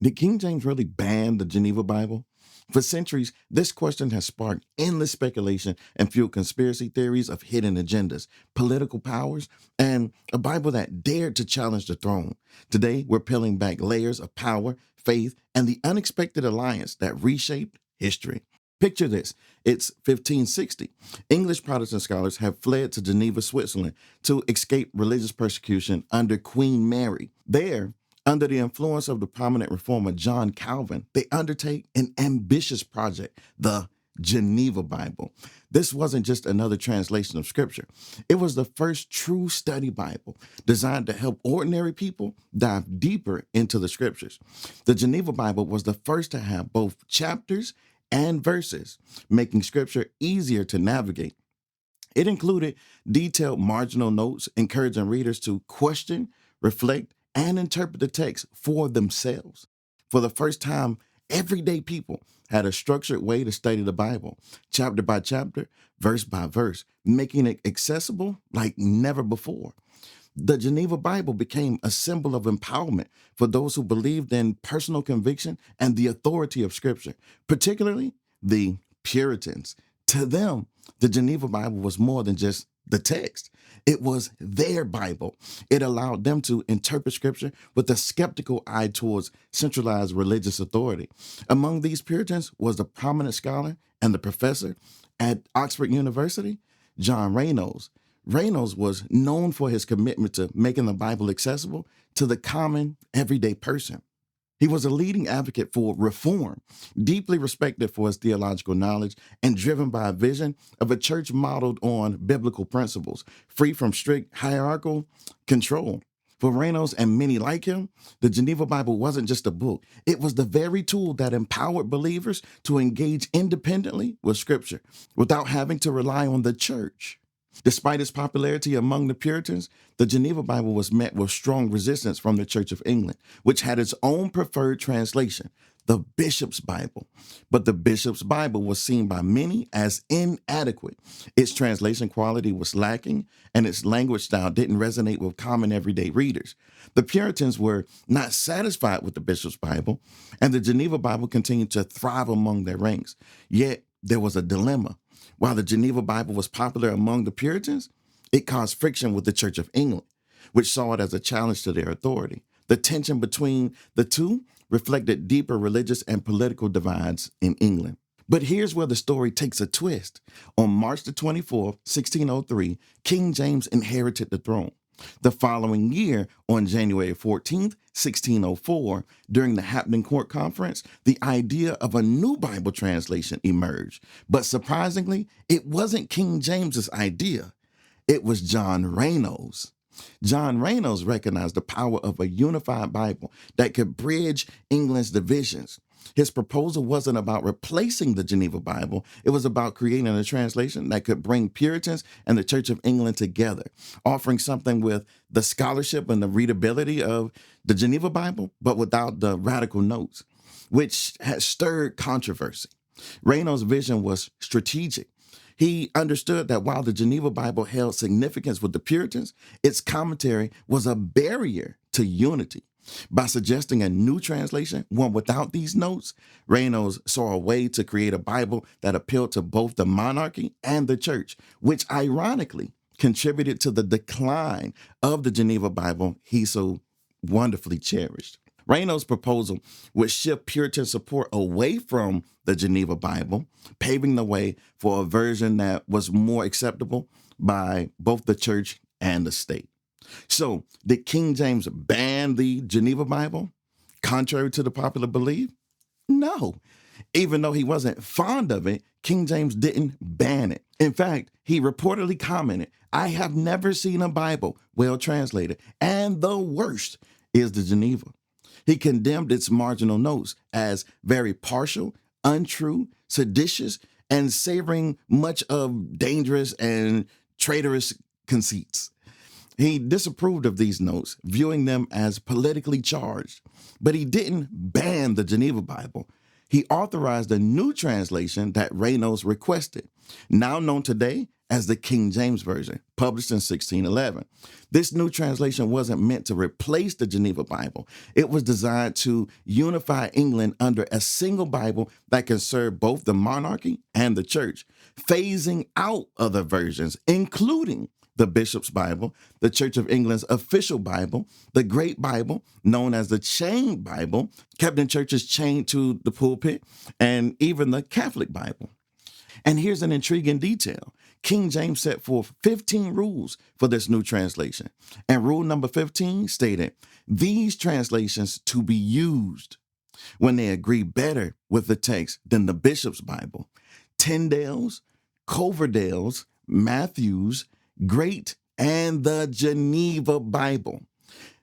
Did King James really ban the Geneva Bible? For centuries, this question has sparked endless speculation and fueled conspiracy theories of hidden agendas, political powers, and a Bible that dared to challenge the throne. Today, we're peeling back layers of power, faith, and the unexpected alliance that reshaped history. Picture this. It's 1560. English Protestant scholars have fled to Geneva, Switzerland to escape religious persecution under Queen Mary. There, under the influence of the prominent reformer John Calvin, they undertake an ambitious project, the Geneva Bible. This wasn't just another translation of scripture. It was the first true study Bible designed to help ordinary people dive deeper into the scriptures. The Geneva Bible was the first to have both chapters and verses, making scripture easier to navigate. It included detailed marginal notes, encouraging readers to question, reflect, and interpret the text for themselves. For the first time, everyday people had a structured way to study the Bible, chapter by chapter, verse by verse, making it accessible like never before. The Geneva Bible became a symbol of empowerment for those who believed in personal conviction and the authority of Scripture, particularly the Puritans. To them, the Geneva Bible was more than just the text. It was their Bible. It allowed them to interpret Scripture with a skeptical eye towards centralized religious authority. Among these Puritans was the prominent scholar and the professor at Oxford University, John Rainolds. Rainolds was known for his commitment to making the Bible accessible to the common, everyday person. He was a leading advocate for reform, deeply respected for his theological knowledge, and driven by a vision of a church modeled on biblical principles, free from strict hierarchical control. For Reynolds and many like him, the Geneva Bible wasn't just a book. It was the very tool that empowered believers to engage independently with Scripture without having to rely on the church. Despite its popularity among the Puritans, the Geneva Bible was met with strong resistance from the Church of England, which had its own preferred translation, the Bishop's Bible. But the Bishop's Bible was seen by many as inadequate. Its translation quality was lacking, and its language style didn't resonate with common everyday readers. The Puritans were not satisfied with the Bishop's Bible, and the Geneva Bible continued to thrive among their ranks. Yet, there was a dilemma. While the Geneva Bible was popular among the Puritans, it caused friction with the Church of England, which saw it as a challenge to their authority. The tension between the two reflected deeper religious and political divides in England. But here's where the story takes a twist. On March the 24th, 1603, King James inherited the throne. The following year, on January 14th, 1604, during the Hampton Court Conference, the idea of a new Bible translation emerged. But surprisingly, it wasn't King James's idea. It was John Rainolds. John Rainolds recognized the power of a unified Bible that could bridge England's divisions. His proposal wasn't about replacing the Geneva Bible. It was about creating a translation that could bring Puritans and the Church of England together, offering something with the scholarship and the readability of the Geneva Bible, but without the radical notes, which had stirred controversy. Reynolds' vision was strategic. He understood that while the Geneva Bible held significance with the Puritans, its commentary was a barrier to unity. By suggesting a new translation, one without these notes, Reynolds saw a way to create a Bible that appealed to both the monarchy and the church, which ironically contributed to the decline of the Geneva Bible he so wonderfully cherished. Rainolds' proposal would shift Puritan support away from the Geneva Bible, paving the way for a version that was more acceptable by both the church and the state. So, did King James ban the Geneva Bible, contrary to the popular belief? No. Even though he wasn't fond of it, King James didn't ban it. In fact, he reportedly commented, "I have never seen a Bible well translated, and the worst is the Geneva." He condemned its marginal notes as very partial, untrue, seditious, and savoring much of dangerous and traitorous conceits. He disapproved of these notes, viewing them as politically charged, but he didn't ban the Geneva Bible. He authorized a new translation that Rainolds requested, now known today as the King James Version, published in 1611. This new translation wasn't meant to replace the Geneva Bible. It was designed to unify England under a single Bible that can serve both the monarchy and the church, phasing out other versions, including the Bishop's Bible, the Church of England's official Bible, the Great Bible, known as the Chained Bible, kept in churches chained to the pulpit, and even the Catholic Bible. And here's an intriguing detail. King James set forth 15 rules for this new translation. And rule number 15 stated, these translations to be used when they agree better with the text than the Bishop's Bible, Tyndale's, Coverdale's, Matthew's, Great, and the Geneva Bible.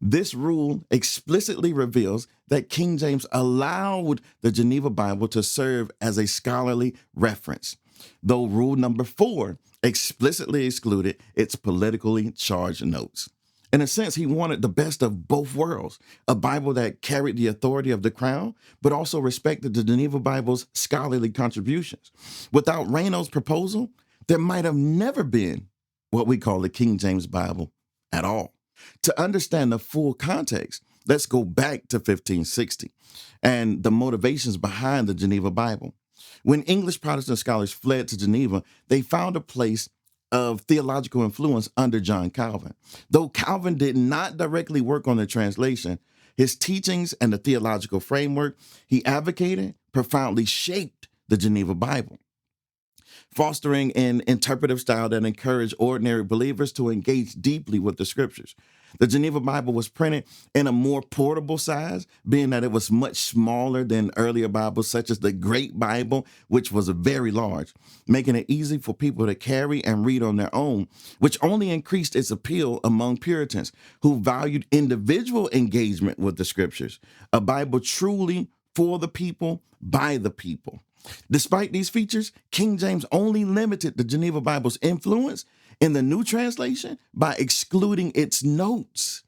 This rule explicitly reveals that King James allowed the Geneva Bible to serve as a scholarly reference, though rule number 4 explicitly excluded its politically charged notes. In a sense, he wanted the best of both worlds, a Bible that carried the authority of the crown, but also respected the Geneva Bible's scholarly contributions. Without Rainolds' proposal, there might have never been what we call the King James Bible at all. To understand the full context, let's go back to 1560 and the motivations behind the Geneva Bible. When English Protestant scholars fled to Geneva, they found a place of theological influence under John Calvin. Though Calvin did not directly work on the translation, his teachings and the theological framework he advocated profoundly shaped the Geneva Bible, fostering an interpretive style that encouraged ordinary believers to engage deeply with the scriptures. The Geneva Bible was printed in a more portable size, being that it was much smaller than earlier Bibles, such as the Great Bible, which was very large, making it easy for people to carry and read on their own, which only increased its appeal among Puritans, who valued individual engagement with the scriptures, a Bible truly for the people, by the people. Despite these features, King James only limited the Geneva Bible's influence in the new translation by excluding its notes.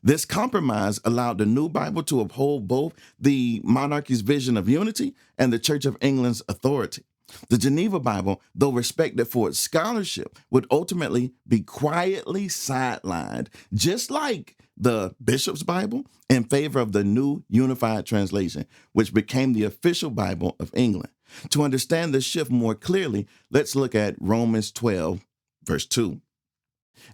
This compromise allowed the new Bible to uphold both the monarchy's vision of unity and the Church of England's authority. The Geneva Bible, though respected for its scholarship, would ultimately be quietly sidelined, just like the Bishop's Bible, in favor of the new unified translation, which became the official Bible of England. To understand this shift more clearly, let's look at Romans 12, verse 2,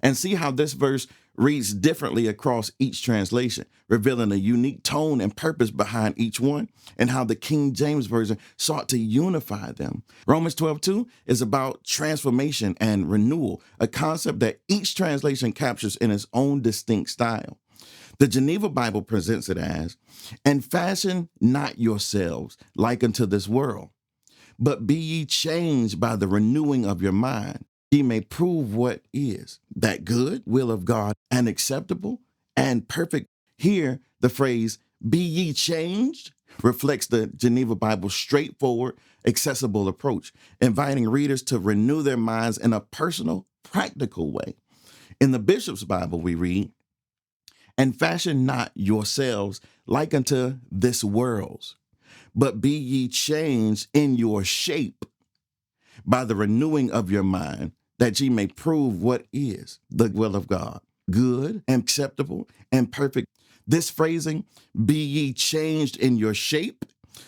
and see how this verse reads differently across each translation, revealing a unique tone and purpose behind each one, and how the King James Version sought to unify them. Romans 12:2 is about transformation and renewal, a concept that each translation captures in its own distinct style. The Geneva Bible presents it as, and fashion not yourselves like unto this world, but be ye changed by the renewing of your mind, ye may prove what is that good will of God and acceptable and perfect. Here, the phrase, be ye changed, reflects the Geneva Bible's straightforward, accessible approach, inviting readers to renew their minds in a personal, practical way. In the Bishop's Bible, we read, and fashion not yourselves like unto this world, but be ye changed in your shape by the renewing of your mind, that ye may prove what is the will of God, good and acceptable and perfect. This phrasing, be ye changed in your shape,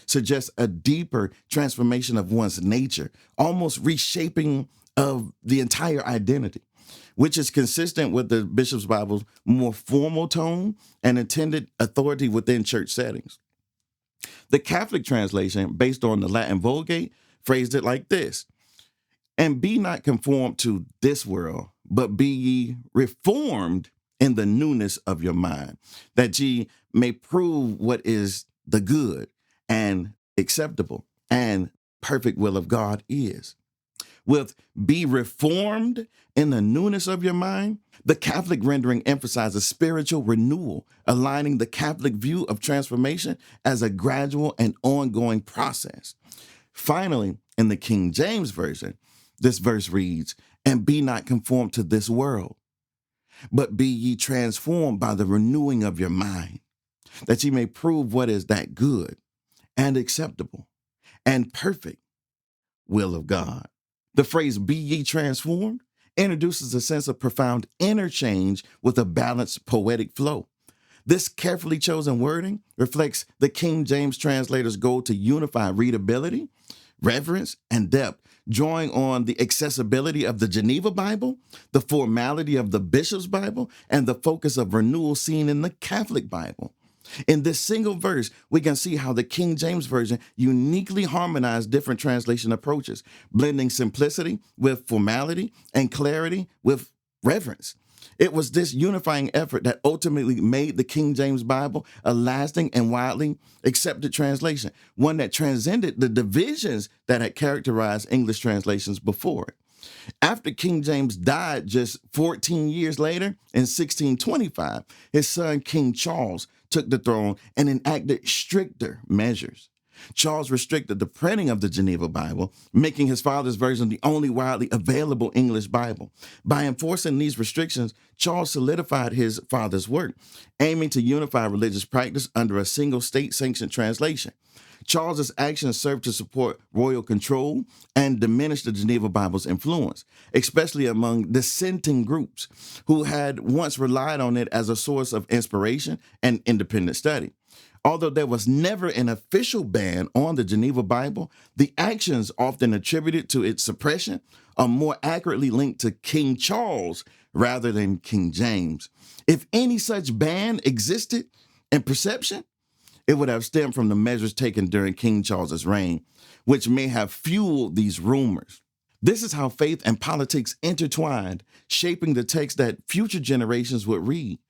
suggests a deeper transformation of one's nature, almost reshaping of the entire identity, which is consistent with the Bishop's Bible's more formal tone and intended authority within church settings. The Catholic translation, based on the Latin Vulgate, phrased it like this, and be not conformed to this world, but be ye reformed in the newness of your mind, that ye may prove what is the good and acceptable and perfect will of God is. With be reformed in the newness of your mind, the Catholic rendering emphasizes spiritual renewal, aligning the Catholic view of transformation as a gradual and ongoing process. Finally, in the King James Version, this verse reads, and be not conformed to this world, but be ye transformed by the renewing of your mind, that ye may prove what is that good and acceptable and perfect will of God. The phrase "be ye transformed" introduces a sense of profound interchange with a balanced poetic flow. This carefully chosen wording reflects the King James translator's goal to unify readability, reverence, and depth, drawing on the accessibility of the Geneva Bible, the formality of the Bishop's Bible, and the focus of renewal seen in the Catholic Bible. In this single verse, we can see how the King James Version uniquely harmonized different translation approaches, blending simplicity with formality and clarity with reverence. It was this unifying effort that ultimately made the King James Bible a lasting and widely accepted translation, one that transcended the divisions that had characterized English translations before it. After King James died just 14 years later in 1625, his son King Charles took the throne and enacted stricter measures. Charles restricted the printing of the Geneva Bible, making his father's version the only widely available English Bible. By enforcing these restrictions, Charles solidified his father's work, aiming to unify religious practice under a single state-sanctioned translation. Charles's actions served to support royal control and diminish the Geneva Bible's influence, especially among dissenting groups who had once relied on it as a source of inspiration and independent study. Although there was never an official ban on the Geneva Bible, the actions often attributed to its suppression are more accurately linked to King Charles rather than King James. If any such ban existed in perception, it would have stemmed from the measures taken during King Charles's reign, which may have fueled these rumors. This is how faith and politics intertwined, shaping the text that future generations would read.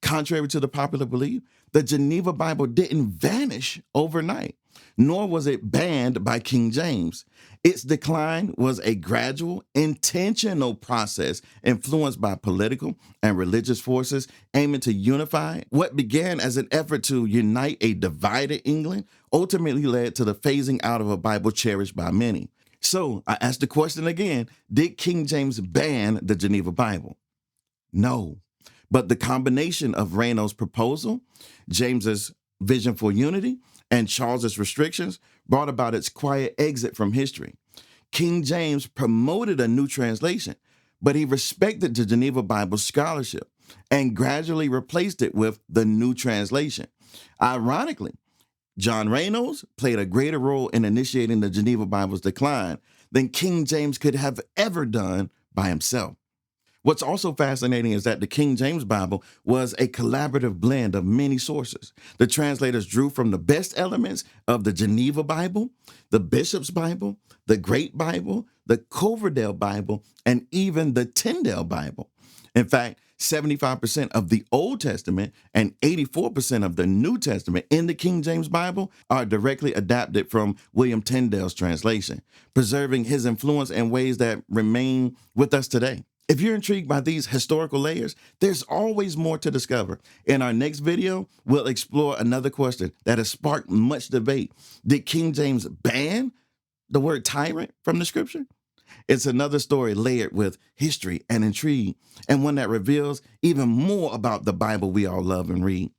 Contrary to the popular belief, the Geneva Bible didn't vanish overnight, nor was it banned by King James. Its decline was a gradual, intentional process influenced by political and religious forces aiming to unify. What began as an effort to unite a divided England ultimately led to the phasing out of a Bible cherished by many. So I ask the question again, did King James ban the Geneva Bible? No. But the combination of Rainolds' proposal, James's vision for unity, and Charles's restrictions brought about its quiet exit from history. King James promoted a new translation, but he respected the Geneva Bible scholarship and gradually replaced it with the new translation. Ironically, John Rainolds played a greater role in initiating the Geneva Bible's decline than King James could have ever done by himself. What's also fascinating is that the King James Bible was a collaborative blend of many sources. The translators drew from the best elements of the Geneva Bible, the Bishop's Bible, the Great Bible, the Coverdale Bible, and even the Tyndale Bible. In fact, 75% of the Old Testament and 84% of the New Testament in the King James Bible are directly adapted from William Tyndale's translation, preserving his influence in ways that remain with us today. If you're intrigued by these historical layers, there's always more to discover. In our next video, we'll explore another question that has sparked much debate. Did King James ban the word tyrant from the scripture? It's another story layered with history and intrigue, and one that reveals even more about the Bible we all love and read.